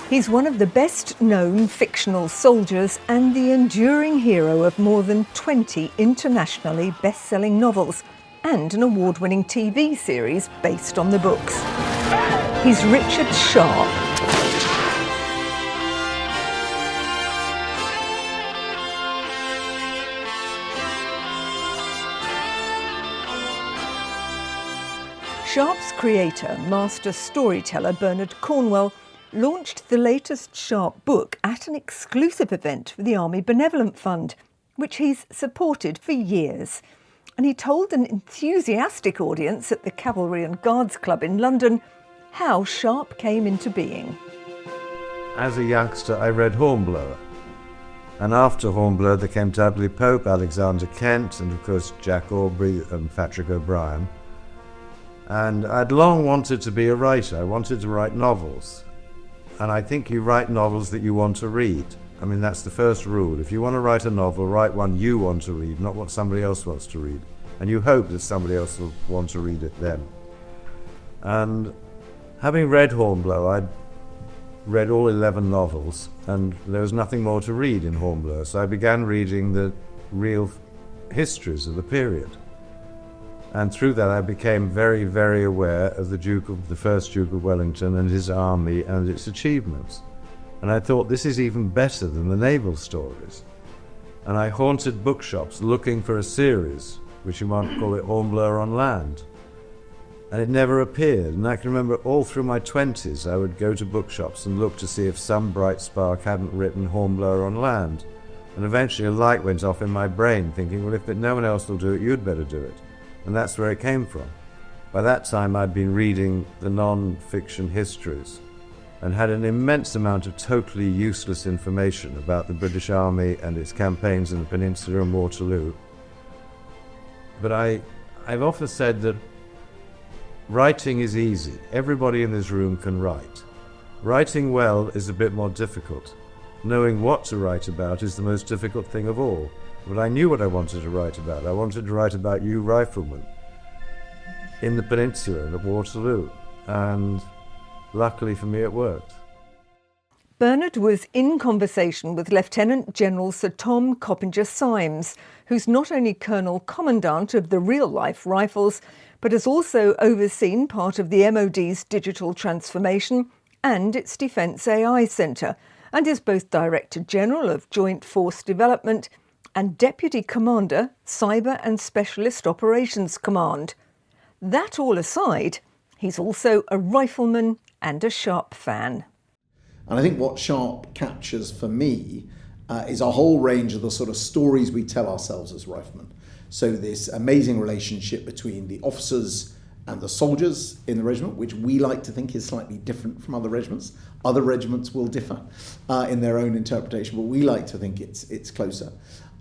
He's one of the best-known fictional soldiers and the enduring hero of more than 20 internationally best-selling novels and an award-winning TV series based on the books. He's Richard Sharpe. Sharpe's creator, master storyteller Bernard Cornwell, launched the latest Sharpe book at an exclusive event for the Army Benevolent Fund, which he's supported for years. And he told an enthusiastic audience at the Cavalry and Guards Club in London how Sharpe came into being. As a youngster, I read Hornblower. And after Hornblower, there came Dudley Pope, Alexander Kent, and of course Jack Aubrey and Patrick O'Brien. And I'd long wanted to be a writer. I wanted to write novels. And I think you write novels that you want to read. I mean, that's the first rule. If you want to write a novel, write one you want to read, not what somebody else wants to read. And you hope that somebody else will want to read it then. And having read Hornblower, I'd read all 11 novels, and there was nothing more to read in Hornblower. So I began reading the real histories of the period. And through that I became very, very aware of the first Duke of Wellington and his army and its achievements. And I thought, this is even better than the naval stories. And I haunted bookshops looking for a series, which you might call it Hornblower on Land. And it never appeared. And I can remember all through my 20s, I would go to bookshops and look to see if some bright spark hadn't written Hornblower on Land. And eventually a light went off in my brain, thinking, well, if no one else will do it, you'd better do it. And that's where it came from. By that time, I'd been reading the non-fiction histories and had an immense amount of totally useless information about the British Army and its campaigns in the Peninsula and Waterloo. But I've often said that writing is easy. Everybody in this room can write. Writing well is a bit more difficult. Knowing what to write about is the most difficult thing of all. But I knew what I wanted to write about. I wanted to write about you riflemen in the Peninsula and at Waterloo. And luckily for me, it worked. Bernard was in conversation with Lieutenant General Sir Tom Copinger-Symes, who's not only Colonel Commandant of the real-life rifles, but has also overseen part of the MOD's digital transformation and its Defence AI Centre, and is both Director General of Joint Force Development and Deputy Commander, Cyber and Specialist Operations Command. That all aside, he's also a rifleman and a Sharpe fan. And I think what Sharpe captures for me is a whole range of the sort of stories we tell ourselves as riflemen. So this amazing relationship between the officers and the soldiers in the regiment, which we like to think is slightly different from other regiments. Other regiments will differ in their own interpretation, but we like to think it's closer.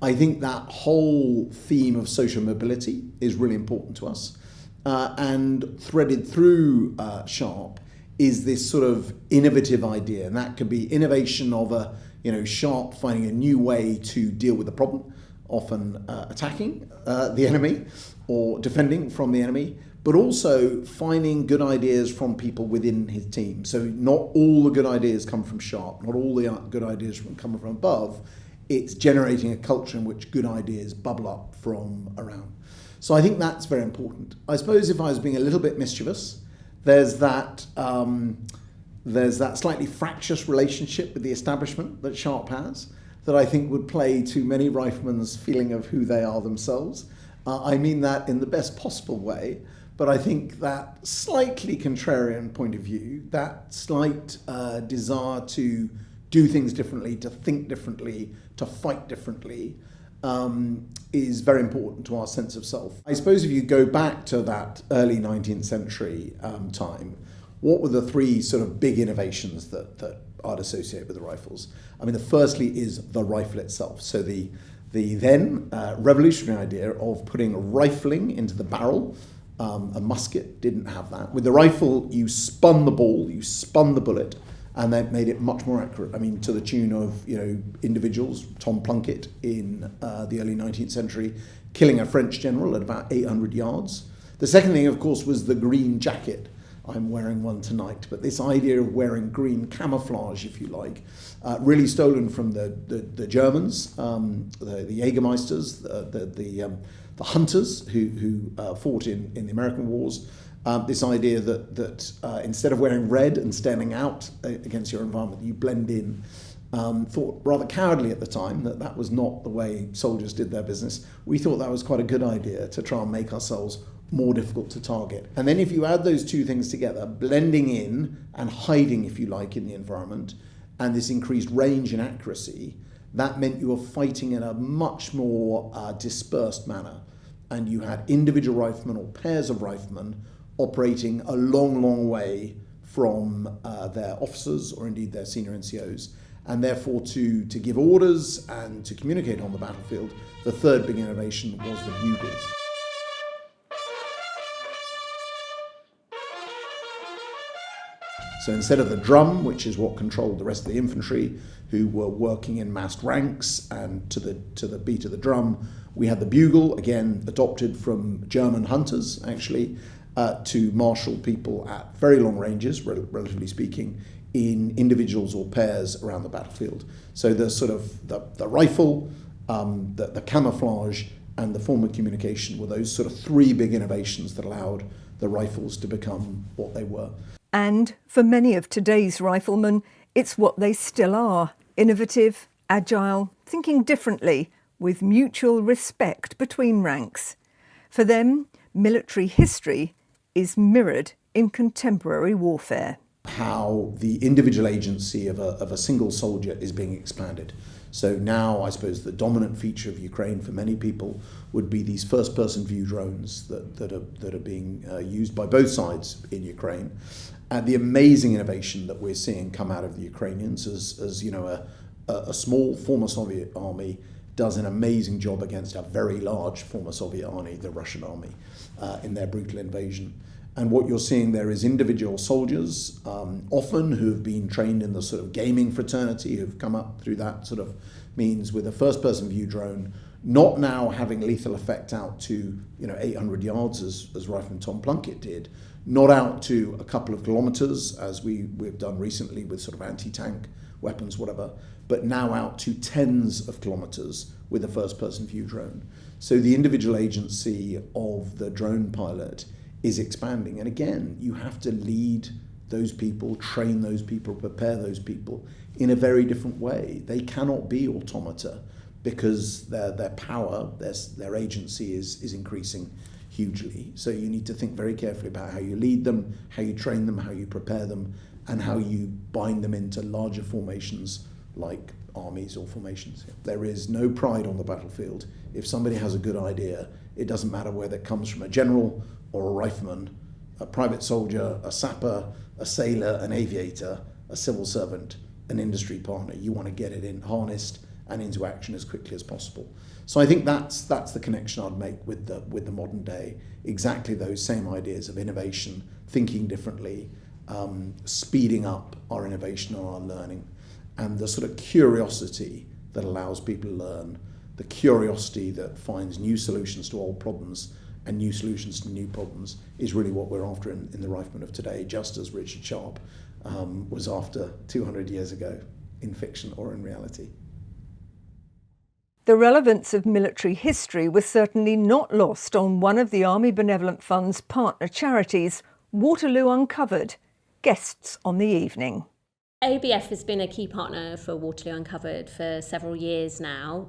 I think that whole theme of social mobility is really important to us. And threaded through Sharpe is this sort of innovative idea, and that could be innovation of Sharpe finding a new way to deal with the problem, often attacking the enemy or defending from the enemy, but also finding good ideas from people within his team. So not all the good ideas come from Sharpe, not all the good ideas come from above. It's generating a culture in which good ideas bubble up from around. So I think that's very important. I suppose if I was being a little bit mischievous, there's that slightly fractious relationship with the establishment that Sharpe has that I think would play to many riflemen's feeling of who they are themselves. I mean that in the best possible way, but I think that slightly contrarian point of view, that slight desire to do things differently, to think differently, to fight differently, is very important to our sense of self. I suppose if you go back to that early 19th century time, what were the three sort of big innovations that I'd associate with the rifles? I mean, the firstly is the rifle itself. So the then revolutionary idea of putting rifling into the barrel. A musket didn't have that. With the rifle, you spun the ball, you spun the bullet, and that made it much more accurate. I mean, to the tune of individuals, Tom Plunkett in the early 19th century, killing a French general at about 800 yards. The second thing, of course, was the green jacket. I'm wearing one tonight. But this idea of wearing green camouflage, if you like, really stolen from the Germans, the Jägermeisters, the hunters who fought in the American wars. This idea that instead of wearing red and standing out against your environment, you blend in. Thought rather cowardly at the time that was not the way soldiers did their business. We thought that was quite a good idea to try and make ourselves more difficult to target. And then if you add those two things together, blending in and hiding, if you like, in the environment, and this increased range and accuracy, that meant you were fighting in a much more dispersed manner. And you had individual riflemen or pairs of riflemen operating a long, long way from their officers or indeed their senior NCOs. And therefore to give orders and to communicate on the battlefield, the third big innovation was the bugles. So instead of the drum, which is what controlled the rest of the infantry, who were working in massed ranks and to the beat of the drum, we had the bugle, again adopted from German hunters actually, to marshal people at very long ranges, relatively speaking, in individuals or pairs around the battlefield. So the sort of the rifle, the camouflage, and the form of communication were those sort of three big innovations that allowed the rifles to become what they were. And for many of today's riflemen, it's what they still are: innovative, agile, thinking differently, with mutual respect between ranks. For them, military history is mirrored in contemporary warfare. How the individual agency of a single soldier is being expanded. So now, I suppose, the dominant feature of Ukraine for many people would be these first-person view drones that are being used by both sides in Ukraine, and the amazing innovation that we're seeing come out of the Ukrainians as you know, a small former Soviet army does an amazing job against a very large former Soviet army, the Russian army, in their brutal invasion. And what you're seeing there is individual soldiers, often who have been trained in the sort of gaming fraternity, who've come up through that sort of means with a first-person view drone, not now having lethal effect out to 800 yards as Rifleman Tom Plunkett did, not out to a couple of kilometres as we've done recently with sort of anti-tank weapons, whatever, but now out to tens of kilometres with a first-person view drone. So the individual agency of the drone pilot is expanding. And again, you have to lead those people, train those people, prepare those people in a very different way. They cannot be automata because their power, their agency is increasing hugely. So you need to think very carefully about how you lead them, how you train them, how you prepare them, and how you bind them into larger formations like armies or formations. There is no pride on the battlefield. If somebody has a good idea, it doesn't matter whether it comes from a general or a rifleman, a private soldier, a sapper, a sailor, an aviator, a civil servant, an industry partner. You want to get it in harnessed and into action as quickly as possible. So I think that's the connection I'd make with the modern day. Exactly those same ideas of innovation, thinking differently, speeding up our innovation or our learning, and the sort of curiosity that allows people to learn, the curiosity that finds new solutions to old problems and new solutions to new problems is really what we're after in the riflemen of today, just as Richard Sharpe was after 200 years ago in fiction or in reality. The relevance of military history was certainly not lost on one of the Army Benevolent Fund's partner charities, Waterloo Uncovered. Guests on the evening. ABF has been a key partner for Waterloo Uncovered for several years now.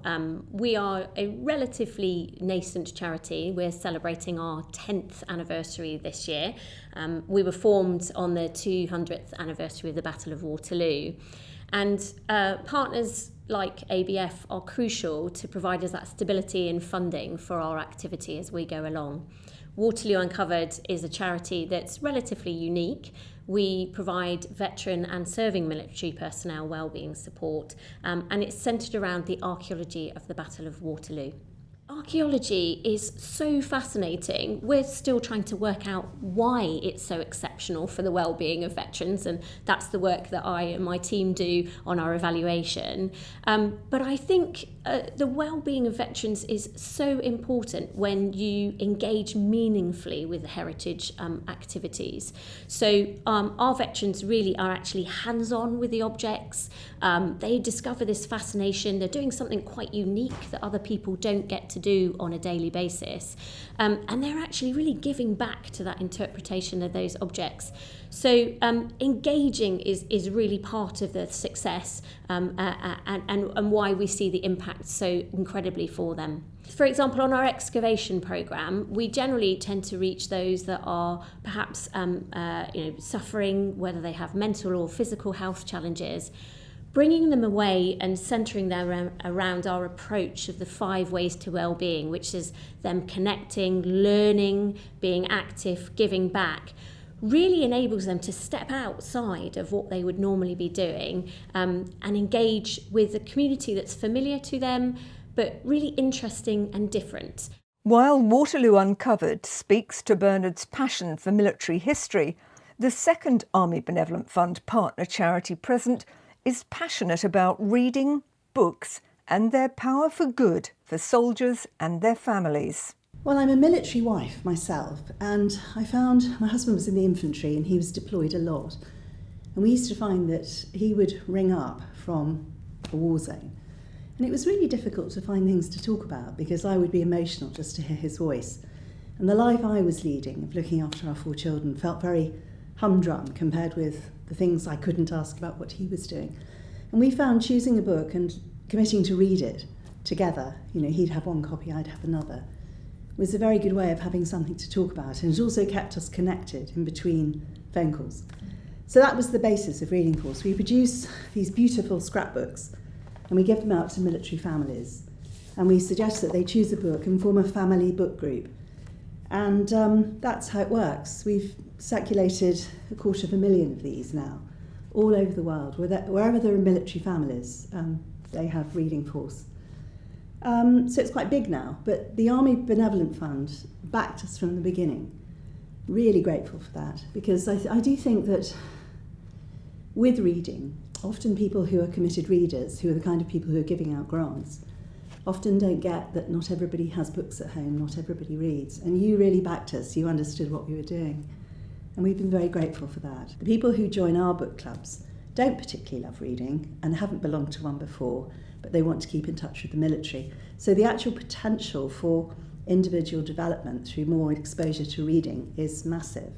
We are a relatively nascent charity. We're celebrating our 10th anniversary this year. We were formed on the 200th anniversary of the Battle of Waterloo. And partners like ABF are crucial to provide us that stability and funding for our activity as we go along. Waterloo Uncovered is a charity that's relatively unique. We provide veteran and serving military personnel wellbeing support, and it's centred around the archaeology of the Battle of Waterloo. Archaeology is so fascinating. We're still trying to work out why it's so exceptional for the well-being of veterans, and that's the work that I and my team do on our evaluation. But I think the well-being of veterans is so important when you engage meaningfully with the heritage activities. So our veterans really are actually hands-on with the objects. They discover this fascination. They're doing something quite unique that other people don't get to do on a daily basis. And they're actually really giving back to that interpretation of those objects. So engaging is really part of the success and why we see the impact so incredibly for them. For example, on our excavation programme, we generally tend to reach those that are perhaps suffering, whether they have mental or physical health challenges, bringing them away and centering them around our approach of the 5 ways to well-being, which is them connecting, learning, being active, giving back, really enables them to step outside of what they would normally be doing and engage with a community that's familiar to them, but really interesting and different. While Waterloo Uncovered speaks to Bernard's passion for military history, the second Army Benevolent Fund partner charity present is passionate about reading, books, and their power for good for soldiers and their families. Well, I'm a military wife myself, and I found my husband was in the infantry and he was deployed a lot. And we used to find that he would ring up from a war zone. And it was really difficult to find things to talk about because I would be emotional just to hear his voice. And the life I was leading of looking after our 4 children felt very humdrum compared with the things I couldn't ask about what he was doing. And we found choosing a book and committing to read it together, he'd have one copy, I'd have another, was a very good way of having something to talk about, and it also kept us connected in between phone calls. So that was the basis of Reading Force. We produce these beautiful scrapbooks and we give them out to military families, and we suggest that they choose a book and form a family book group. And that's how it works. We've circulated 250,000 of these now all over the world. Wherever there are military families, they have Reading Force. So it's quite big now, but the Army Benevolent Fund backed us from the beginning. Really grateful for that, because I do think that with reading, often people who are committed readers, who are the kind of people who are giving out grants, often don't get that not everybody has books at home, not everybody reads. And you really backed us, you understood what we were doing. And we've been very grateful for that. The people who join our book clubs don't particularly love reading and haven't belonged to one before, but they want to keep in touch with the military. So the actual potential for individual development through more exposure to reading is massive.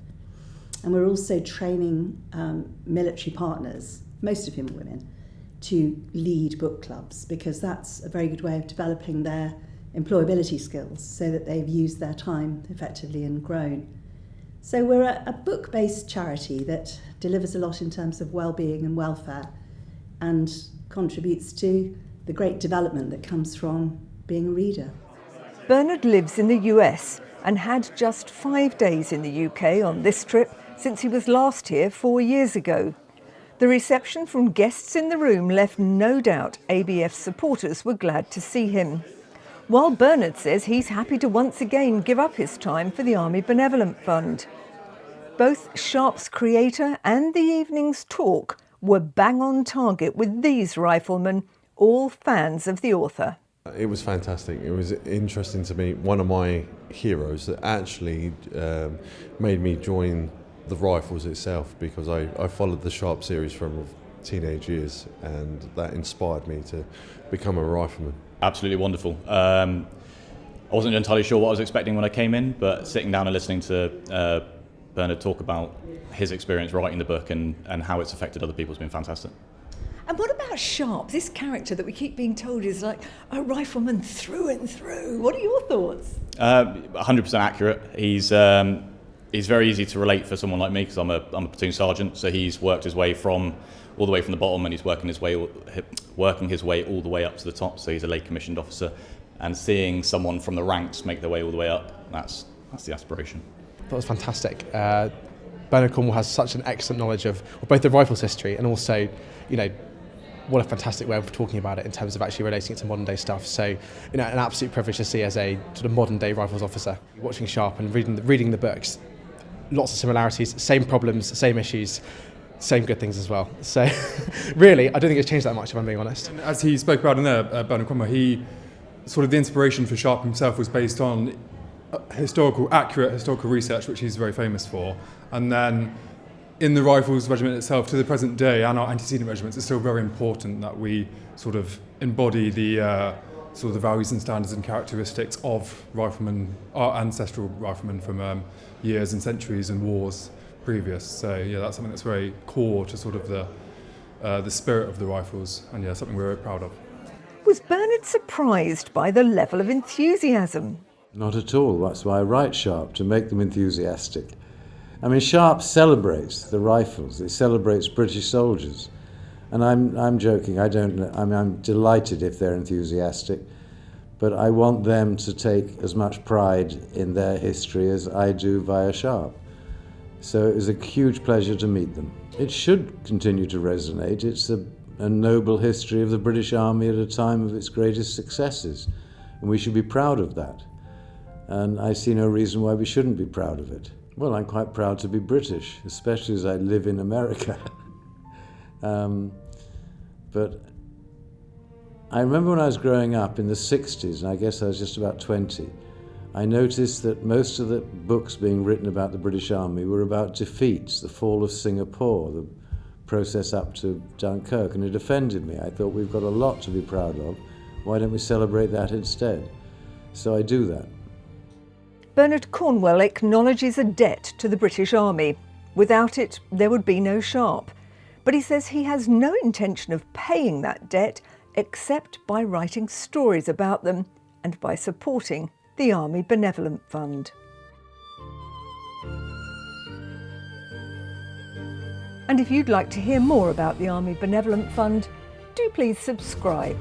And we're also training military partners, most of whom are women, to lead book clubs, because that's a very good way of developing their employability skills so that they've used their time effectively and grown. So we're a book-based charity that delivers a lot in terms of well-being and welfare and contributes to the great development that comes from being a reader. Bernard lives in the US and had just 5 days in the UK on this trip since he was last here 4 years ago. The reception from guests in the room left no doubt ABF supporters were glad to see him. While Bernard says he's happy to once again give up his time for the Army Benevolent Fund. Both Sharpe's creator and the evening's talk were bang on target with these riflemen, all fans of the author. It was fantastic. It was interesting to meet one of my heroes that actually made me join the rifles itself, because I followed the Sharpe series from teenage years, and that inspired me to become a rifleman. Absolutely wonderful. I wasn't entirely sure what I was expecting when I came in, but sitting down and listening to Bernard talk about his experience writing the book and how it's affected other people has been fantastic. And what about Sharpe, this character that we keep being told is like a rifleman through and through? What are your thoughts? 100% accurate. He's very easy to relate for someone like me, because I'm a platoon sergeant. So he's worked his way all the way from the bottom, and he's working his way all the way up to the top. So he's a late commissioned officer, and seeing someone from the ranks make their way all the way up, that's the aspiration. That was fantastic. Bernard Cornwell has such an excellent knowledge of both the rifles history and also, what a fantastic way of talking about it in terms of actually relating it to modern day stuff. So, an absolute privilege to see as a sort of modern day rifles officer. Watching Sharpe and reading the books, lots of similarities, same problems, same issues, saying good things as well. So really, I don't think it's changed that much, if I'm being honest. And as he spoke about in there, Bernard Cornwell, he sort of the inspiration for Sharpe himself was based on accurate historical research, which he's very famous for. And then in the Rifles Regiment itself, to the present day, and our antecedent regiments, it's still very important that we sort of embody the sort of the values and standards and characteristics of riflemen, our ancestral riflemen from years and centuries and wars previous. So yeah, that's something that's very core to sort of the spirit of the Rifles, and yeah, something we're very proud of. Was Bernard surprised by the level of enthusiasm? Not at all. That's why I write Sharpe, to make them enthusiastic. I mean, Sharpe celebrates the Rifles. It celebrates British soldiers. And I'm joking. I'm delighted if they're enthusiastic, but I want them to take as much pride in their history as I do via Sharpe. So it was a huge pleasure to meet them. It should continue to resonate. It's a noble history of the British Army at a time of its greatest successes, and we should be proud of that. And I see no reason why we shouldn't be proud of it. Well, I'm quite proud to be British, especially as I live in America. But I remember when I was growing up in the 60s, and I guess I was just about 20, I noticed that most of the books being written about the British Army were about defeats, the fall of Singapore, the process up to Dunkirk, and it offended me. I thought, we've got a lot to be proud of. Why don't we celebrate that instead? So I do that. Bernard Cornwell acknowledges a debt to the British Army. Without it, there would be no Sharpe. But he says he has no intention of paying that debt except by writing stories about them and by supporting the Army Benevolent Fund. And if you'd like to hear more about the Army Benevolent Fund, do please subscribe.